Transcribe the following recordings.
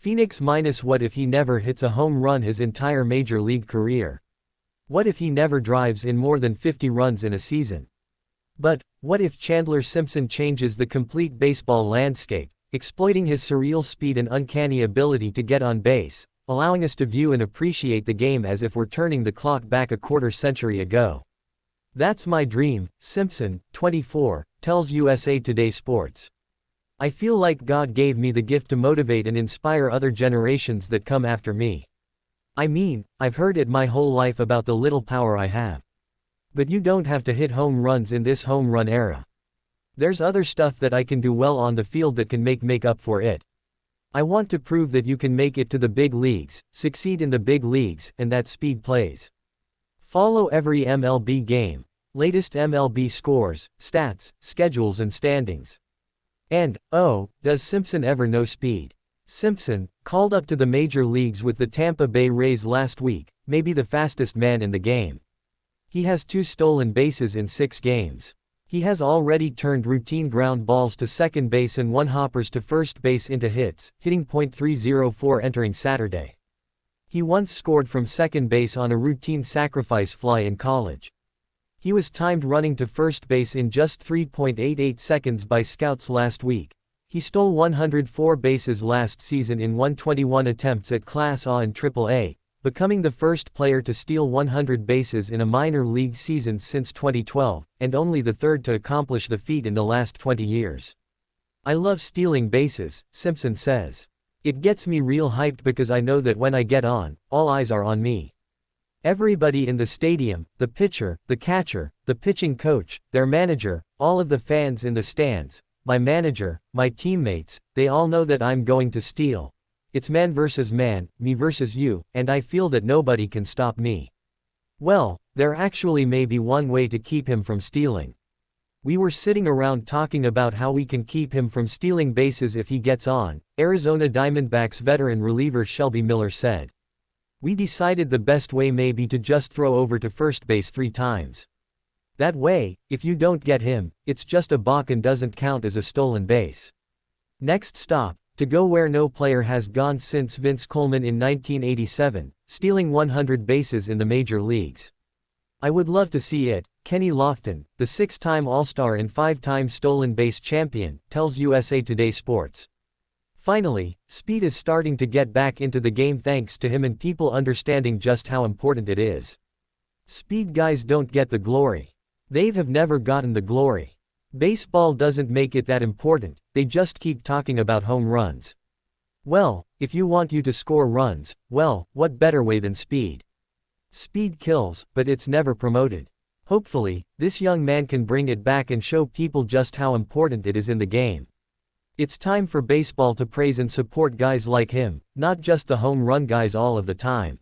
Phoenix minus what if he never hits a home run his entire major league career? What if he never drives in more than 50 runs in a season? But, what if Chandler Simpson changes the complete baseball landscape, exploiting his surreal speed and uncanny ability to get on base, allowing us to view and appreciate the game as if we're turning the clock back a quarter century ago? That's my dream, Simpson, 24, tells USA Today Sports. I feel like God gave me the gift to motivate and inspire other generations that come after me. I mean, I've heard it my whole life about the little power I have. But you don't have to hit home runs in this home run era. There's other stuff that I can do well on the field that can make up for it. I want to prove that you can make it to the big leagues, succeed in the big leagues, and that speed plays. Follow every MLB game, latest MLB scores, stats, schedules and standings. And, oh, does Simpson ever know speed? Simpson, called up to the major leagues with the Tampa Bay Rays last week, may be the fastest man in the game. He has 2 stolen bases in 6 games. He has already turned routine ground balls to second base and 1 hoppers to first base into hits, hitting .304 entering Saturday. He once scored from second base on a routine sacrifice fly in college. He was timed running to first base in just 3.88 seconds by scouts last week. He stole 104 bases last season in 121 attempts at Class A and AAA, becoming the first player to steal 100 bases in a minor league season since 2012, and only the third to accomplish the feat in the last 20 years. I love stealing bases, Simpson says. It gets me real hyped because I know that when I get on, all eyes are on me. Everybody in the stadium, the pitcher, the catcher, the pitching coach, their manager, all of the fans in the stands, my manager, my teammates, they all know that I'm going to steal. It's man versus man, me versus you, and I feel that nobody can stop me. Well, there actually may be one way to keep him from stealing. We were sitting around talking about how we can keep him from stealing bases if he gets on, Arizona Diamondbacks veteran reliever Shelby Miller said. We decided the best way may be to just throw over to first base 3 times. That way, if you don't get him, it's just a balk and doesn't count as a stolen base. Next stop, to go where no player has gone since Vince Coleman in 1987, stealing 100 bases in the major leagues. I would love to see it, Kenny Lofton, the 6-time All-Star and 5-time stolen base champion, tells USA Today Sports. Finally, speed is starting to get back into the game thanks to him and people understanding just how important it is. Speed guys don't get the glory. They have never gotten the glory. Baseball doesn't make it that important, they just keep talking about home runs. Well, if you want you to score runs, well, what better way than speed? Speed kills, but it's never promoted. Hopefully, this young man can bring it back and show people just how important it is in the game. It's time for baseball to praise and support guys like him, not just the home run guys all of the time.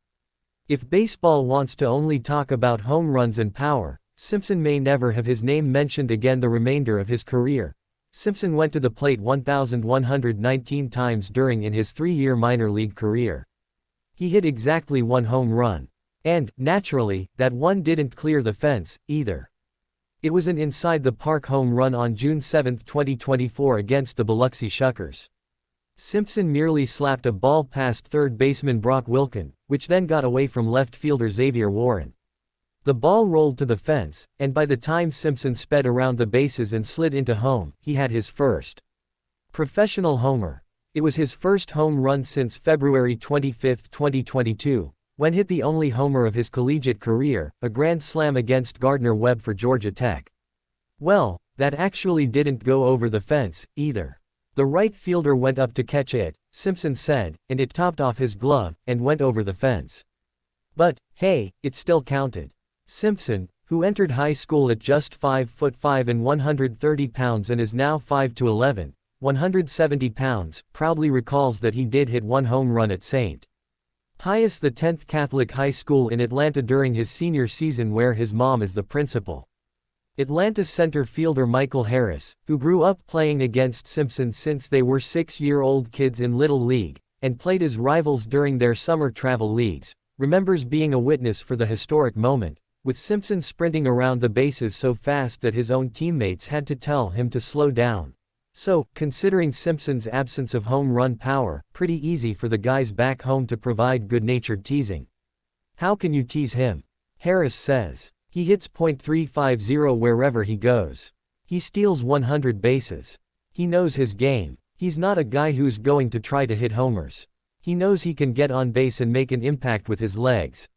If baseball wants to only talk about home runs and power, Simpson may never have his name mentioned again the remainder of his career. Simpson went to the plate 1,119 times during his 3-year minor league career. He hit exactly 1 home run. And, naturally, that one didn't clear the fence, either. It was an inside-the-park home run on June 7, 2024 against the Biloxi Shuckers. Simpson merely slapped a ball past third baseman Brock Wilken, which then got away from left fielder Xavier Warren. The ball rolled to the fence, and by the time Simpson sped around the bases and slid into home, he had his first professional homer. It was his first home run since February 25, 2022. When hit the only homer of his collegiate career, a grand slam against Gardner Webb for Georgia Tech. Well, that actually didn't go over the fence, either. The right fielder went up to catch it, Simpson said, and it topped off his glove, and went over the fence. But, hey, it still counted. Simpson, who entered high school at just 5'5" and 130 pounds and is now 5'11", 170 pounds, proudly recalls that he did hit 1 home run at St. Pius X Catholic High School in Atlanta during his senior season where his mom is the principal. Atlanta center fielder Michael Harris, who grew up playing against Simpson since they were 6-year-old kids in Little League, and played as rivals during their summer travel leagues, remembers being a witness for the historic moment, with Simpson sprinting around the bases so fast that his own teammates had to tell him to slow down. So, considering Simpson's absence of home run power, pretty easy for the guys back home to provide good-natured teasing. How can you tease him? Harris says. He hits .350 wherever he goes. He steals 100 bases. He knows his game. He's not a guy who's going to try to hit homers. He knows he can get on base and make an impact with his legs.